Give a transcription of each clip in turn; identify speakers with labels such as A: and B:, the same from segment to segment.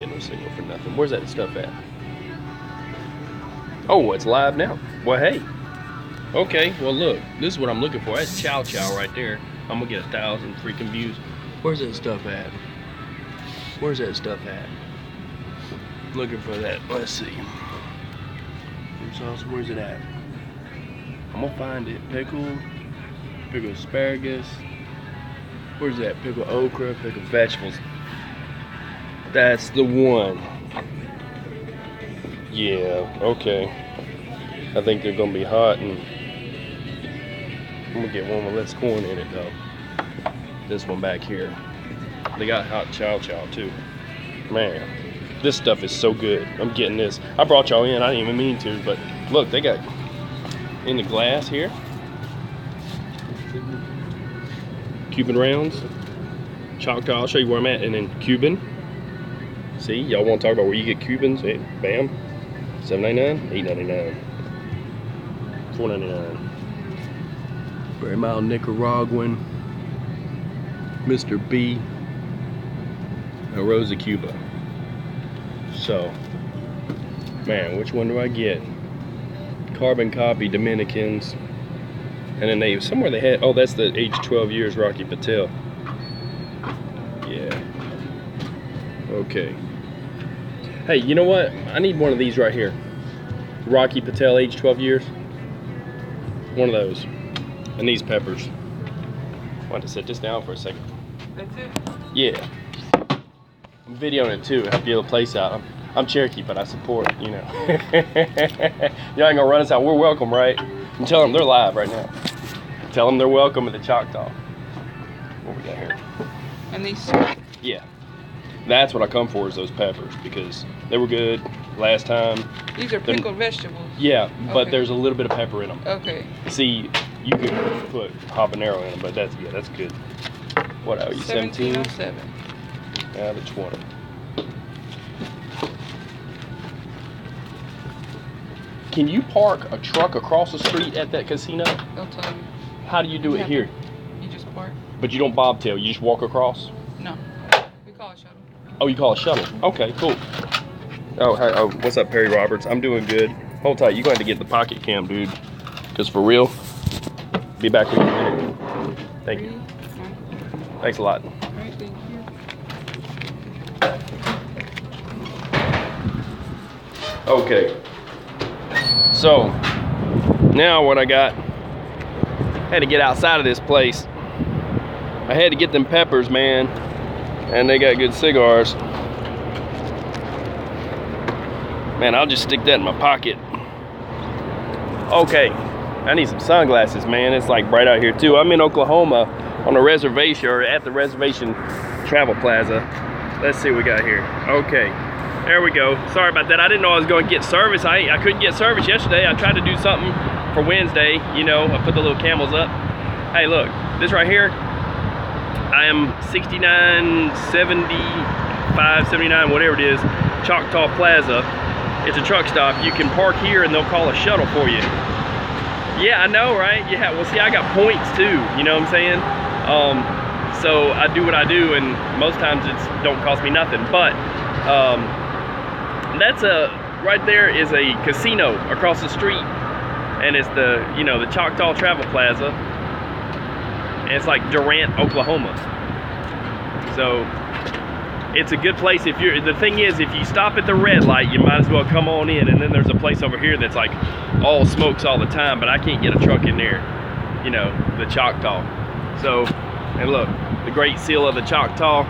A: Get no signal for nothing. Where's that stuff at? Oh, it's live now. Well, hey. Okay, well look, this is what I'm looking for. That's Choctaw right there. I'm gonna get 1,000 freaking views. Where's that stuff at? Where's that stuff at? Looking for that. Let's see. Where's it at? I'm gonna find it. Pickled asparagus. Where's that? Pickled okra, pickled vegetables. That's the one. Yeah, okay. I think they're gonna be hot, and I'm gonna get one with less corn in it though. This one back here. They got hot Choctaw too. Man, this stuff is so good. I'm getting this. I brought y'all in, I didn't even mean to, but look, they got in the glass here. Cuban rounds. Choctaw, I'll show you where I'm at, and then Cuban. See, y'all want to talk about where you get Cubans? Hey, bam. $7.99, $8.99, $4.99. Very mild Nicaraguan, Mr. B, a Rosa Cuba. So, man, which one do I get? Carbon copy Dominicans, and then they somewhere they had. Oh, that's the age 12 years Rocky Patel. Yeah. Okay. Hey, you know what? I need one of these right here. Rocky Patel, age 12 years. One of those. And these peppers. I want to set this down for a second.
B: That's it?
A: Yeah. I'm videoing it too. Help you the place out. I'm Cherokee, but I support, you know. Y'all ain't gonna run us out. We're welcome, right? I'm telling them they're live right now. Tell them they're welcome at the Choctaw. What we got here?
B: And these?
A: Yeah. That's what I come for, is those peppers, because they were good last time.
B: These are pickled vegetables?
A: Yeah, but
B: okay.
A: There's a little bit of pepper in them.
B: Okay.
A: See, you could put habanero in them, but that's good. What are you, 17?
B: 1707.
A: Yeah, the 20. Can you park a truck across the street at that casino?
B: They'll tell you.
A: How do you do it here?
B: You just park.
A: But you don't bobtail, you just walk across?
B: No. We call it shuttle.
A: Oh, you call it shuttle? Okay, cool. Oh, hi, oh, what's up, Perry Roberts? I'm doing good. Hold tight, you're going to get the pocket cam, dude. Because for real, be back with you in a minute. Thank you. Thanks a lot.
B: All right, thank you.
A: Okay. So, now what I got, had to get outside of this place. I had to get them peppers, man. And they got good cigars. Man, I'll just stick that in my pocket. Okay, I need some sunglasses, man. It's like bright out here too. I'm in Oklahoma on a reservation, or at the Reservation Travel Plaza. Let's see what we got here. Okay, there we go. Sorry about that. I didn't know I was going to get service. I couldn't get service yesterday. I tried to do something for Wednesday. You know, I put the little camels up. Hey, look, this right here, I am 69, 75, 79, whatever it is, Choctaw Plaza. It's a truck stop. You can park here and they'll call a shuttle for you. Yeah, I know, right? Yeah, well, see, I got points too, you know what I'm saying? So I do what I do, and most times it don't cost me nothing. But that's right there is a casino across the street, and it's the, you know, the Choctaw Travel Plaza. And it's like Durant, Oklahoma. So it's a good place. If you're, the thing is, if you stop at the red light, you might as well come on in. And then there's a place over here that's like all smokes all the time, but I can't get a truck in there, you know, the Choctaw. So, and look, the great seal of the Choctaw.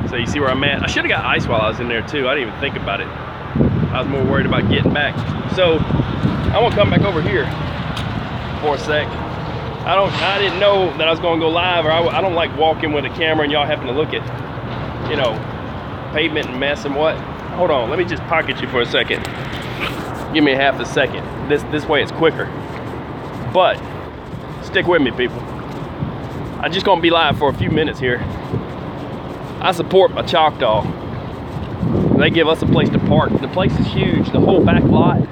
A: So you see where I'm at. I should have got ice while I was in there too. I didn't even think about it. I was more worried about getting back. So I'm gonna come back over here for a sec. I didn't know that I was gonna go live, or I don't like walking with a camera and y'all having to look at, you know, pavement and mess and what. Hold on, let me just pocket you for a second. Give me half a second. This way it's quicker. But stick with me, people. I'm just gonna be live for a few minutes here. I support my Choctaw. They give us a place to park. The place is huge, the whole back lot.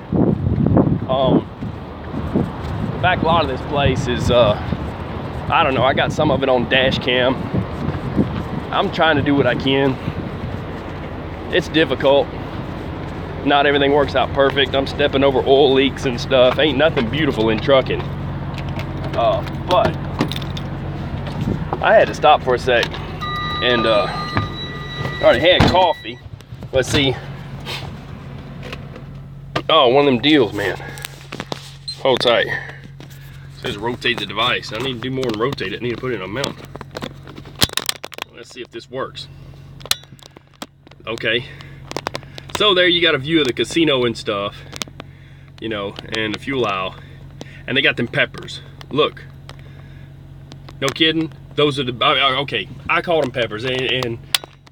A: The back lot of this place is, I don't know, I got some of it on dash cam. I'm trying to do what I can. it's difficult. Not everything works out perfect. I'm stepping over oil leaks and stuff. Ain't nothing beautiful in trucking. But I had to stop for a sec, and I already had coffee. Let's see. Oh, one of them deals, man. Hold tight. It says rotate the device. I need to do more than rotate it. I need to put it in a mount. Let's see if this works. Okay. So there you got a view of the casino and stuff, you know, and the fuel aisle. And they got them peppers. Look. No kidding. Those are the, okay, I called them peppers, and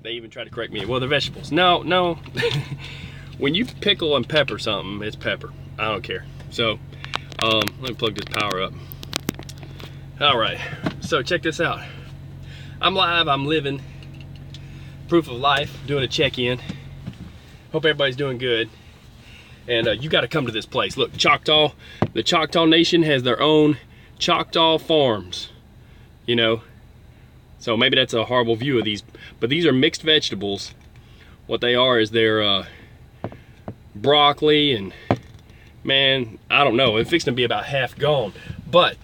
A: they even tried to correct me. Well, they're vegetables. No, no. When you pickle and pepper something, it's pepper. I don't care. So, let me plug this power up. All right, so check this out. I'm live, I'm living. Proof of life, doing a check-in. Hope everybody's doing good. And you gotta come to this place. Look, Choctaw, the Choctaw Nation has their own Choctaw farms, you know. So maybe that's a horrible view of these, but these are mixed vegetables. What they are is they're broccoli, and man, I don't know, it's fixing to be about half gone. But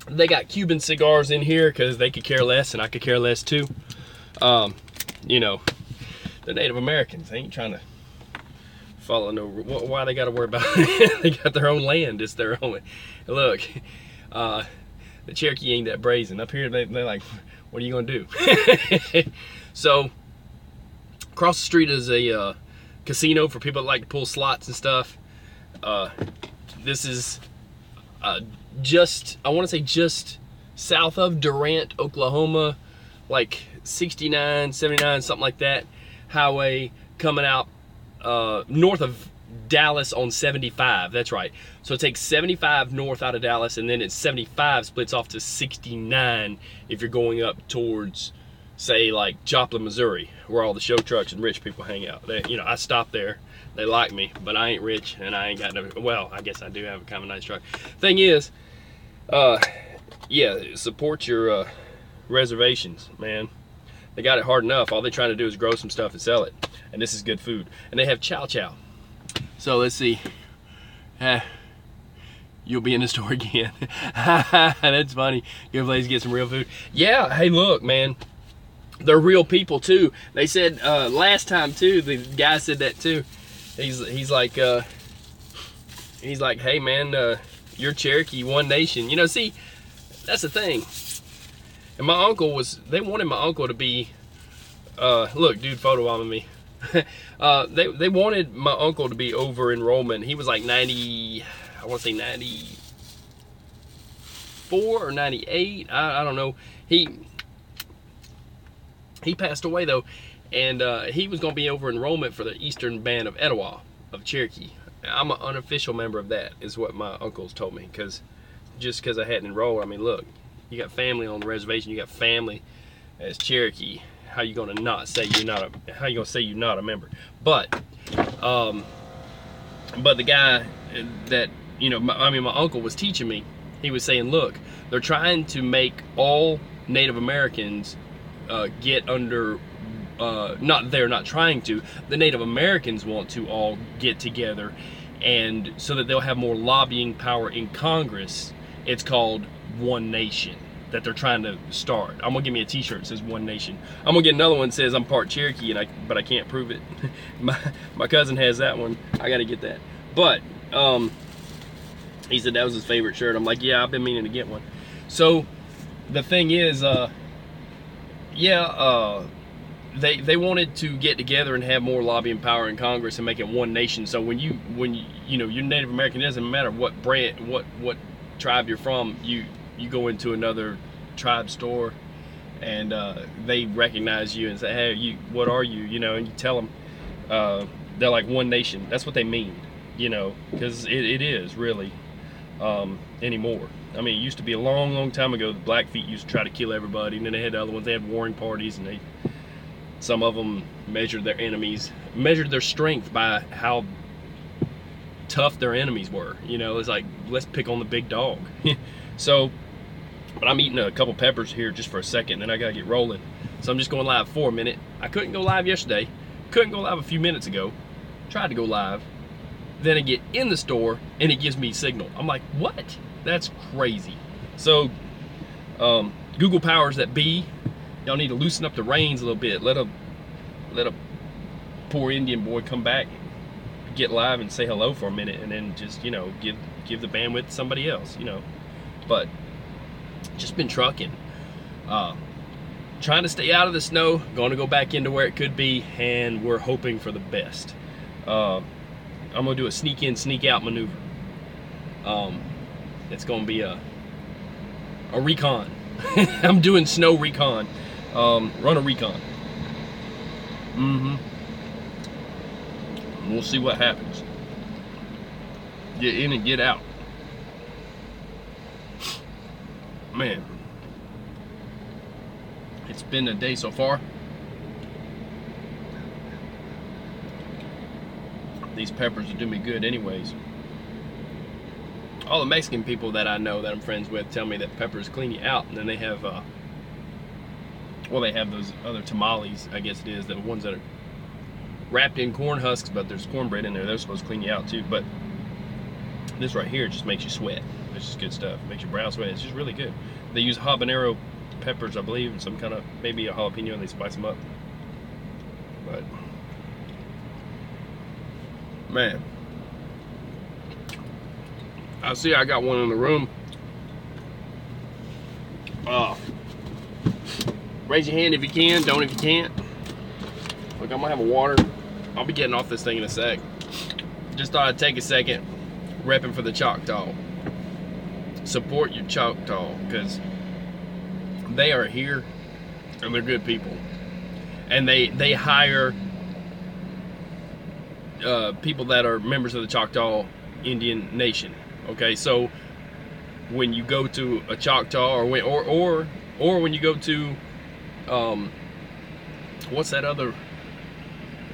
A: they got Cuban cigars in here because they could care less, and I could care less too. You know, they're Native Americans. They ain't trying to follow no, why they got to worry about it? They got their own land. It's their own. Look, the Cherokee ain't that brazen. Up here, they're like, what are you gonna do? So, across the street is a casino for people that like to pull slots and stuff. This is just, I want to say just south of Durant, Oklahoma, like 69, 79, something like that. Highway coming out north of Dallas on 75. That's right. So it takes 75 north out of Dallas, and then it's 75 splits off to 69 if you're going up towards, say, like Joplin, Missouri, where all the show trucks and rich people hang out. They, you know, I stop there. They like me, but I ain't rich, and I ain't got no, well, I guess I do have a kind of nice truck. Thing is, yeah, support your reservations, man. They got it hard enough. All they're trying to do is grow some stuff and sell it. And this is good food. And they have chow chow. So let's see. You'll be in the store again. That's funny. Good place to get some real food. Yeah, hey, look, man. They're real people, too. They said last time, too, the guy said that, too. He's like, hey, man, you're Cherokee, one nation. You know, see, that's the thing. And my uncle was, they wanted my uncle to be, look, dude, photo bombing me. They wanted my uncle to be over enrollment. He was like 90, I want to say 94 or 98. I don't know. He passed away though, and he was going to be over enrollment for the Eastern Band of Etowah of Cherokee. I'm an unofficial member of that, is what my uncles told me. Because just because I hadn't enrolled, I mean, look, you got family on the reservation, you got family as Cherokee. How you gonna not say you're not a? How you gonna say you're not a member? But the guy that, you know, I mean, my uncle was teaching me. He was saying, look, they're trying to make all Native Americans get under. They're not trying to. The Native Americans want to all get together, and so that they'll have more lobbying power in Congress. It's called One Nation that they're trying to start. I'm gonna give me a t-shirt that says One Nation. I'm gonna get another one that says I'm part Cherokee, but I can't prove it. my cousin has that one. I gotta get that. But he said that was his favorite shirt. I'm like, yeah, I've been meaning to get one. So the thing is, yeah, they wanted to get together and have more lobbying power in Congress and make it one nation. So when you know, you're Native American, it doesn't matter what brand, what tribe you're from, you go into another tribe store, and they recognize you and say, hey, what are you? You know, and you tell them they're like one nation. That's what they mean, you know, because it is really anymore. I mean, it used to be a long time ago. The Blackfeet used to try to kill everybody, and then they had the other ones. They had warring parties, and some of them measured their enemies, measured their strength by how tough their enemies were. You know, it's like, let's pick on the big dog. So, but I'm eating a couple peppers here just for a second, and then I gotta get rolling. So I'm just going live for a minute. I couldn't go live yesterday Couldn't go live a few minutes ago. Tried to go live. Then I get in the store and it gives me signal. I'm like, what? That's crazy. So, Google powers that be, y'all need to loosen up the reins a little bit. Let a poor Indian boy come back, get live and say hello for a minute, and then just, you know, give the bandwidth to somebody else, you know. But just been trucking. Trying to stay out of the snow, going to go back into where it could be, and we're hoping for the best. I'm gonna do a sneak in, sneak out maneuver. It's gonna be a recon. I'm doing snow recon. Run a recon. We'll see what happens. Get in and get out. Man, it's been a day so far. These peppers will do me good anyways. All the Mexican people that I know that I'm friends with tell me that peppers clean you out, and then they have well, they have those other tamales, I guess it is, the ones that are wrapped in corn husks, but there's cornbread in there. They're supposed to clean you out too, but this right here just makes you sweat. It's just good stuff. It makes your brow sweat. It's just really good. They use habanero peppers, I believe, and some kind of, maybe a jalapeno, and they spice them up. But man, I see I got one in the room. Raise your hand if you can, don't if you can't. Look, I'm gonna have a water. I'll be getting off this thing in a sec. Just thought I'd take a second, repping for the Choctaw. Support your Choctaw, because they are here and they're good people. And they hire people that are members of the Choctaw Indian Nation. Okay, so when you go to a Choctaw, or when you go to what's that other?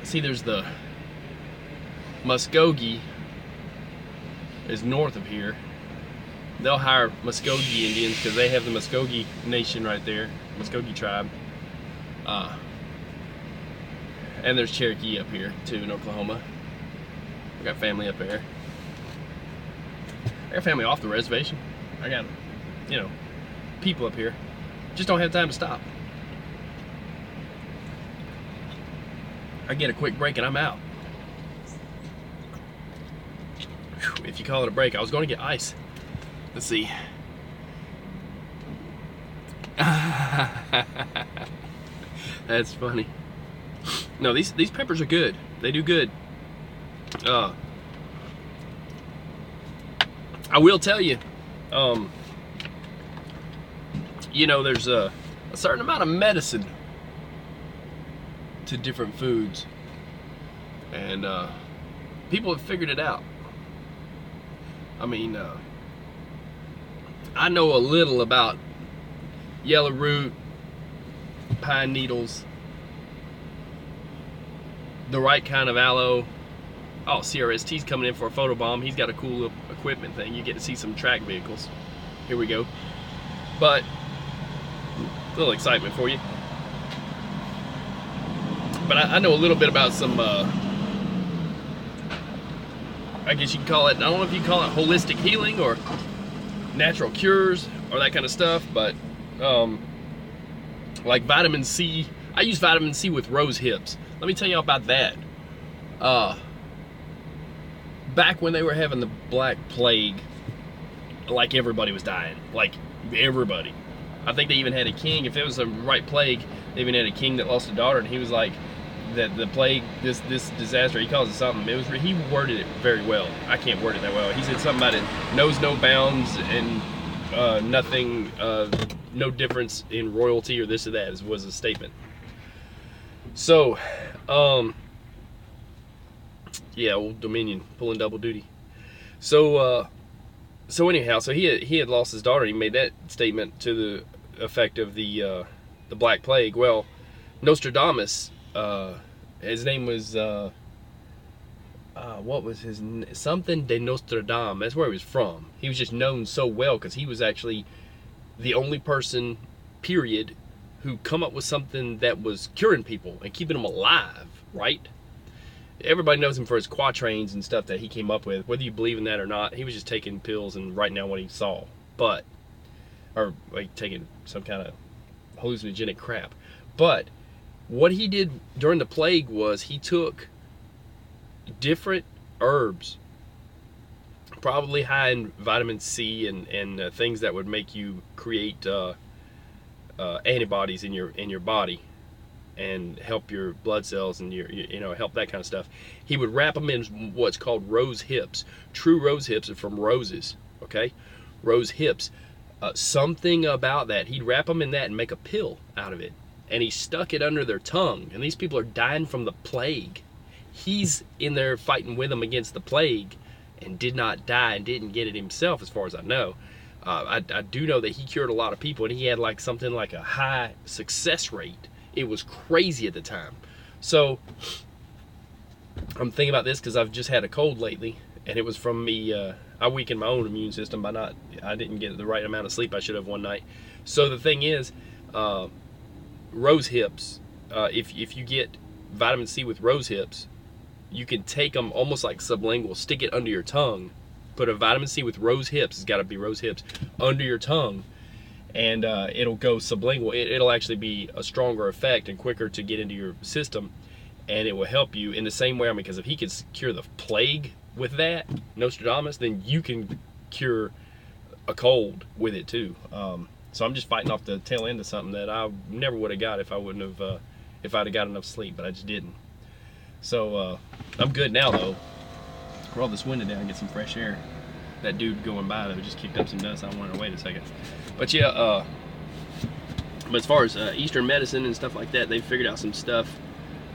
A: See, there's the Muskogee is north of here. They'll hire Muskogee Indians because they have the Muskogee Nation right there, Muskogee tribe. And there's Cherokee up here too in Oklahoma. I got family up there. I got family off the reservation. I got, you know, people up here. Just don't have time to stop. I get a quick break and I'm out. Whew, if you call it a break. I was going to get ice. Let's see. That's funny. No, these peppers are good. They do good. I will tell you, you know, there's a certain amount of medicine to different foods, and people have figured it out. I mean, I know a little about yellow root, pine needles, the right kind of aloe. Oh, CRST's coming in for a photobomb. He's got a cool little equipment thing. You get to see some track vehicles. Here we go. But a little excitement for you. But I know a little bit about some, I guess you can call it, I don't know if you call it holistic healing or natural cures or that kind of stuff, but like vitamin C. I use vitamin C with rose hips. Let me tell you about that. Back when they were having the Black Plague, like everybody was dying, like everybody. I think they even had a king, if it was the right plague, they even had a king that lost a daughter, and he was like, that the plague, this disaster, he calls it something, he worded it very well. I can't word it that well. He said something about it knows no bounds and nothing, no difference in royalty or this or that was a statement. So, yeah, Old Dominion pulling double duty. So anyhow, so he had lost his daughter. He made that statement to the effect of the Black Plague. Well, Nostradamus, his name was what was his something de Nostradam. That's where he was from. He was just known so well because he was actually the only person, period, who come up with something that was curing people and keeping them alive, right? Everybody knows him for his quatrains and stuff that he came up with. Whether you believe in that or not, he was just taking pills and writing down what he saw. But, or like taking some kind of hallucinogenic crap. But what he did during the plague was he took different herbs, probably high in vitamin C and things that would make you create antibodies in your body and help your blood cells and your help that kind of stuff. He would wrap them in what's called rose hips. True rose hips are from roses, okay? Rose hips. Something about that, he'd wrap them in that and make a pill out of it, and he stuck it under their tongue, and these people are dying from the plague. He's in there fighting with them against the plague and did not die and didn't get it himself, as far as I know. I do know that he cured a lot of people, and he had like something like a high success rate. It was crazy at the time. So I'm thinking about this because I've just had a cold lately, and it was from me. I weakened my own immune system by I didn't get the right amount of sleep I should have one night. So the thing is, rose hips, if you get vitamin C with rose hips, you can take them almost like sublingual, stick it under your tongue, put a vitamin C with rose hips, it's got to be rose hips, under your tongue, and it'll go sublingual. It'll actually be a stronger effect and quicker to get into your system, and it will help you in the same way. I mean, because if he could cure the plague with that, Nostradamus, then you can cure a cold with it too. So I'm just fighting off the tail end of something that I never would have got if I wouldn't have, if I'd have got enough sleep, but I just didn't. So I'm good now though. Roll this window down and get some fresh air. That dude going by though just kicked up some dust. I wanted to wait a second. But yeah, but as far as Eastern medicine and stuff like that, they've figured out some stuff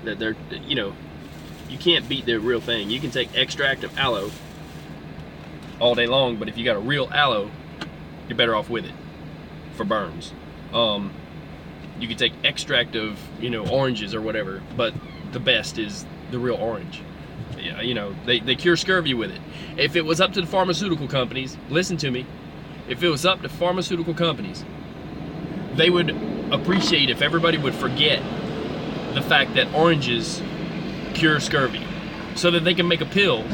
A: that they're, you can't beat the real thing. You can take extract of aloe all day long, but if you got a real aloe, you're better off with it for burns. You can take extract of, oranges or whatever, but the best is the real orange. They cure scurvy with it. If it was up to the pharmaceutical companies, listen to me, if it was up to pharmaceutical companies, they would appreciate if everybody would forget the fact that oranges cure scurvy, so that they can make a pill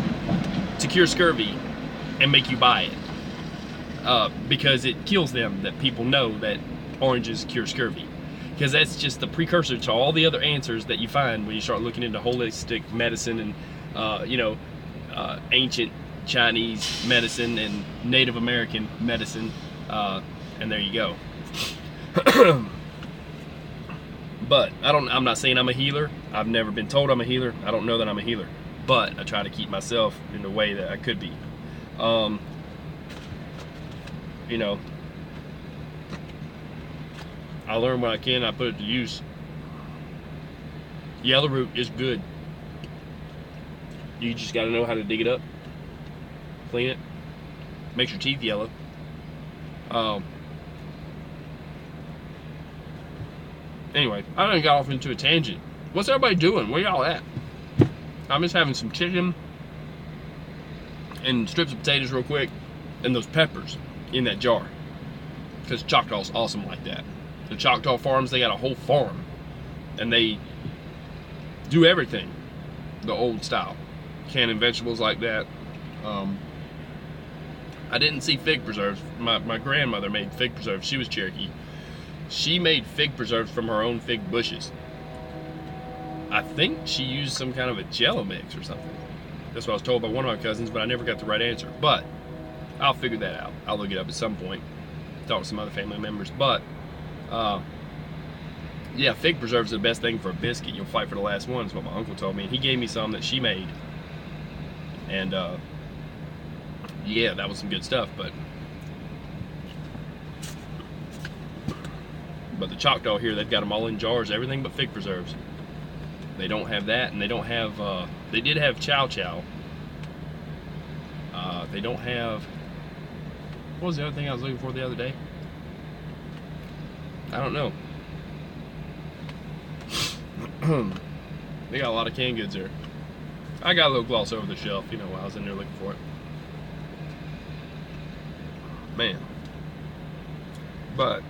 A: to cure scurvy and make you buy it, because it kills them that people know that oranges cure scurvy, because that's just the precursor to all the other answers that you find when you start looking into holistic medicine and ancient Chinese medicine and Native American medicine, and there you go. But I'm not saying I'm a healer. I've never been told I'm a healer. I don't know that I'm a healer, but I try to keep myself in the way that I could be. I learn what I can, I put it to use. Yellow root is good. You just gotta know how to dig it up, clean it, makes your teeth yellow. Anyway, I done got off into a tangent. What's everybody doing? Where y'all at? I'm just having some chicken and strips of potatoes real quick, and those peppers in that jar, because Choctaw's awesome like that. The Choctaw farms, they got a whole farm, and they do everything the old style, canning vegetables like that. I didn't see fig preserves. My grandmother made fig preserves. She was Cherokee. She made fig preserves from her own fig bushes. I think she used some kind of a jello mix or something. That's what I was told by one of my cousins, but I never got the right answer. But I'll figure that out. I'll look it up at some point, talk to some other family members. But yeah, fig preserves are the best thing for a biscuit. You'll fight for the last one, is what my uncle told me. And he gave me some that she made. And yeah, that was some good stuff. But the Choctaw here, they've got them all in jars, everything but fig preserves. They don't have that, and they don't have, they did have chow chow. They don't have, what was the other thing I was looking for the other day? I don't know. They got a lot of canned goods there. I got a little gloss over the shelf, while I was in there looking for it. Man. But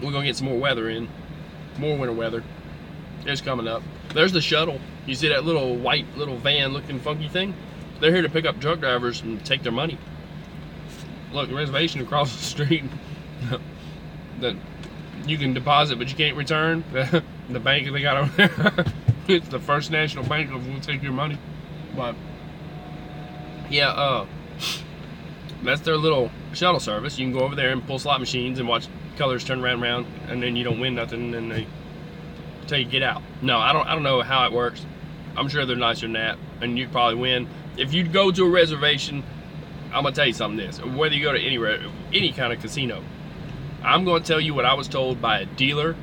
A: we're gonna get some more weather in, more winter weather. It's coming up. There's the shuttle. You see that little white little van looking funky thing? They're here to pick up truck drivers and take their money. Look, reservation across the street that you can deposit but you can't return. The bank they got over there. It's the First National Bank of will take your money. But yeah, that's their little shuttle service. You can go over there and pull slot machines and watch colors turn around, and then you don't win nothing, and they tell you get out. No, I don't know how it works. I'm sure they're nicer than that, and you probably win. If you go to a reservation, I'm gonna tell you something. This whether you go to any kind of casino, I'm gonna tell you what I was told by a dealer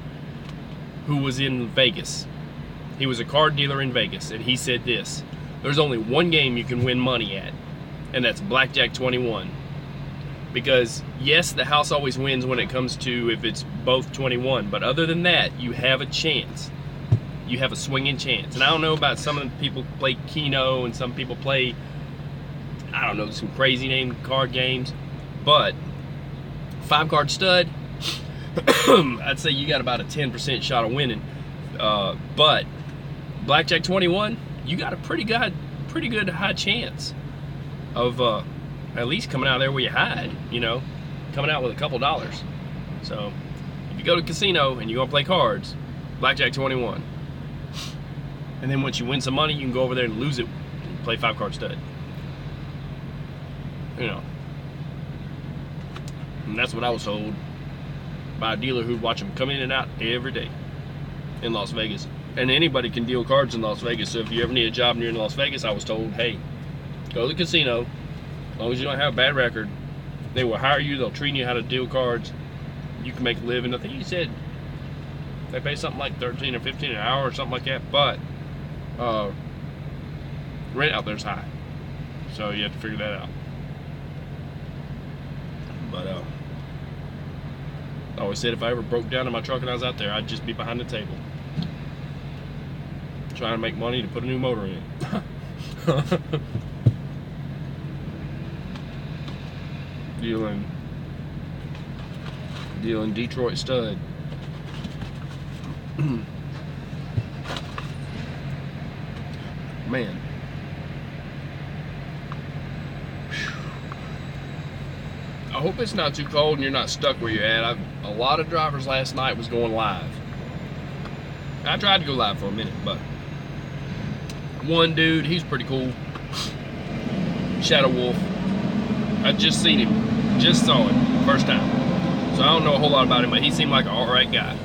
A: who was in Vegas. He was a card dealer in Vegas, and he said this: there's only one game you can win money at, and that's Blackjack 21. Because yes, the house always wins when it comes to if it's both 21, but other than that, you have a chance. You have a swinging chance. And I don't know about some of the people play Keno and some people play, I don't know, some crazy name card games, but 5-card stud, I'd say you got about a 10% shot of winning. But Blackjack 21, you got a pretty good high chance of at least coming out there where you hide, you know, coming out with a couple dollars. So if you go to a casino and you're gonna play cards, Blackjack 21. And then once you win some money, you can go over there and lose it and play 5-card stud. You know. And that's what I was told by a dealer who'd watch them come in and out every day in Las Vegas. And anybody can deal cards in Las Vegas, so if you ever need a job and you're in Las Vegas, I was told, hey, go to the casino. As long as you don't have a bad record, they will hire you, they'll train you how to deal cards. You can make a living. I think you said they pay something like 13 or 15 an hour or something like that, but rent out there's high. So you have to figure that out. But I always said if I ever broke down in my truck and I was out there, I'd just be behind the table trying to make money to put a new motor in. Dealing Detroit stud. Man. I hope it's not too cold and you're not stuck where you're at. A lot of drivers last night was going live. I tried to go live for a minute, but one dude, he's pretty cool. Shadow Wolf. I just seen him. Just saw him. First time. So I don't know a whole lot about him, but he seemed like an alright guy.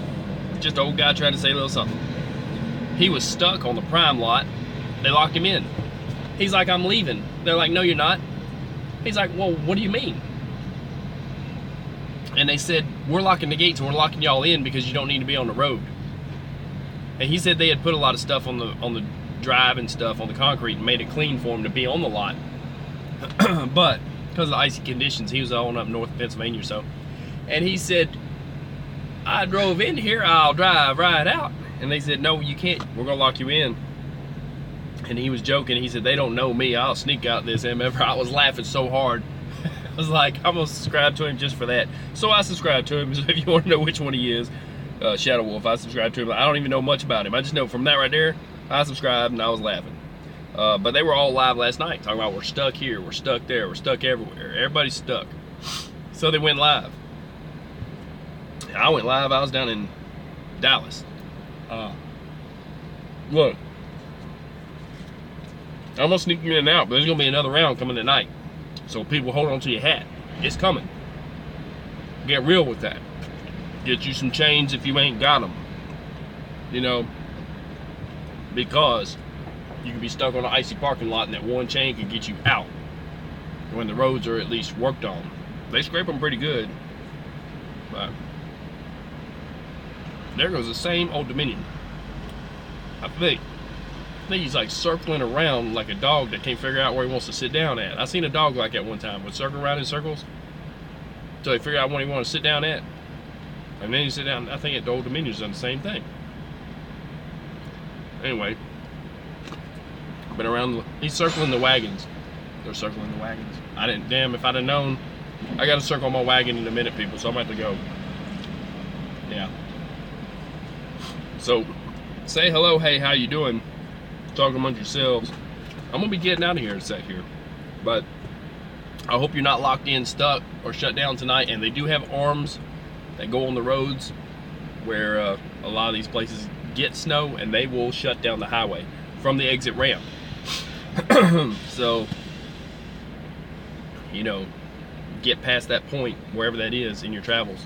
A: Just an old guy trying to say a little something. He was stuck on the prime lot. They locked him in. He's like, I'm leaving. They're like, no, you're not. He's like, well, what do you mean? And they said, we're locking the gates and we're locking y'all in because you don't need to be on the road. And he said they had put a lot of stuff on the drive and stuff on the concrete and made it clean for him to be on the lot. But because of the icy conditions, he was on up north of Pennsylvania or so. And he said, I drove in here, I'll drive right out. And they said, no, you can't. We're going to lock you in. And he was joking. He said, they don't know me. I'll sneak out this MF. I was laughing so hard. I was like, I'm going to subscribe to him just for that. So I subscribed to him. So if you want to know which one he is, Shadow Wolf, I subscribed to him. I don't even know much about him. I just know from that right there, I subscribed and I was laughing. But they were all live last night talking about we're stuck here, we're stuck there, we're stuck everywhere. Everybody's stuck. So they went live. I went live. I was down in Dallas. Look, I'm gonna sneak you in and out, but there's gonna be another round coming tonight. So people, hold on to your hat. It's coming. Get real with that. Get you some chains if you ain't got them. You know, because you can be stuck on an icy parking lot and that one chain can get you out when the roads are at least worked on. They scrape them pretty good. But there goes the same Old Dominion. I think he's like circling around like a dog that can't figure out where he wants to sit down at. I seen a dog like that one time, would circle around in circles until he figure out where he wants to sit down at. And then he sit down. I think at the Old Dominion's done the same thing. Anyway, been around. He's circling the wagons. They're circling the wagons. I didn't. Damn, if I'd have known. I got to circle my wagon in a minute, people. So I'm about to go. Yeah. So, say hello, hey, how you doing? Talk amongst yourselves. I'm gonna be getting out of here in a sec here, but I hope you're not locked in, stuck, or shut down tonight. And they do have arms that go on the roads where a lot of these places get snow, and they will shut down the highway from the exit ramp. So, you know, get past that point, wherever that is in your travels.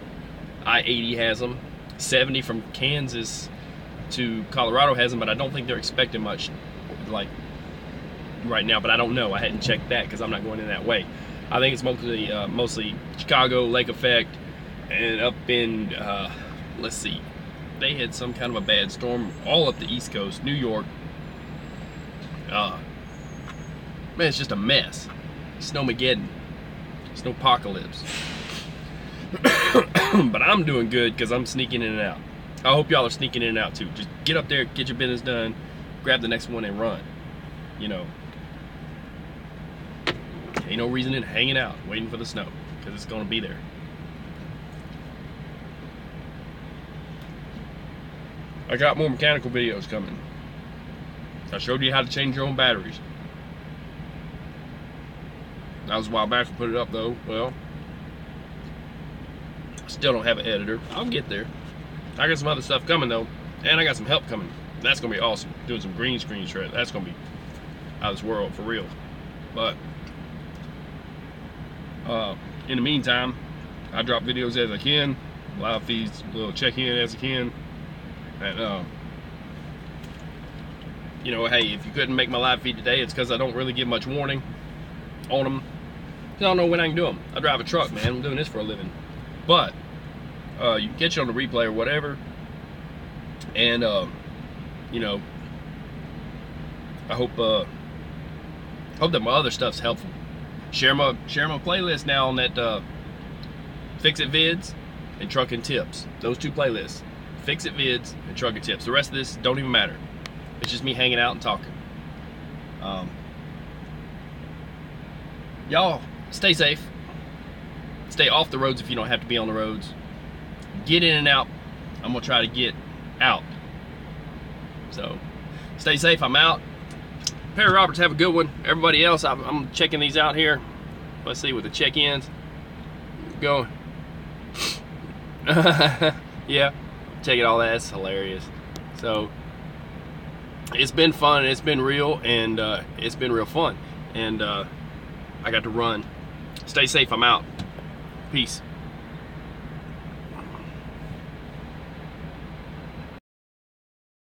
A: I-80 has them. 70 from Kansas to Colorado has them, but I don't think they're expecting much, like, right now. But I don't know. I hadn't checked that because I'm not going in that way. I think it's mostly Chicago, Lake Effect, and up in, let's see, they had some kind of a bad storm all up the East Coast, New York. Man, it's just a mess. Snowmageddon. Snowpocalypse. But I'm doing good because I'm sneaking in and out. I hope y'all are sneaking in and out too. Just get up there, get your business done, grab the next one and run. You know, ain't no reason in hanging out, waiting for the snow, because it's going to be there. I got more mechanical videos coming. I showed you how to change your own batteries. That was a while back I put it up though. Well, still don't have an editor. I'll get there. I got some other stuff coming though, and I got some help coming. That's gonna be awesome. Doing some green screen shred. That's gonna be out of this world for real. But in the meantime, I drop videos as I can, live feeds, a little check-in as I can, and you know, hey, if you couldn't make my live feed today, it's because I don't really give much warning on them. I don't know when I can do them. I drive a truck, man. I'm doing this for a living. But you can catch it on the replay or whatever. And you know, I hope that my other stuff's helpful. Share my playlist now on that Fix It Vids and Trucking Tips. Those two playlists, Fix It Vids and Trucking Tips. The rest of this don't even matter. It's just me hanging out and talking. Y'all stay safe. Stay off the roads if you don't have to be on the roads. Get in and out. I'm gonna try to get out. So stay safe. I'm out. Perry Roberts, have a good one. Everybody else, I'm checking these out here. Let's see with the check-ins. Going. Yeah, taking all that. That's hilarious. So it's been fun. It's been real, and it's been real fun. And I got to run. Stay safe. I'm out. Peace.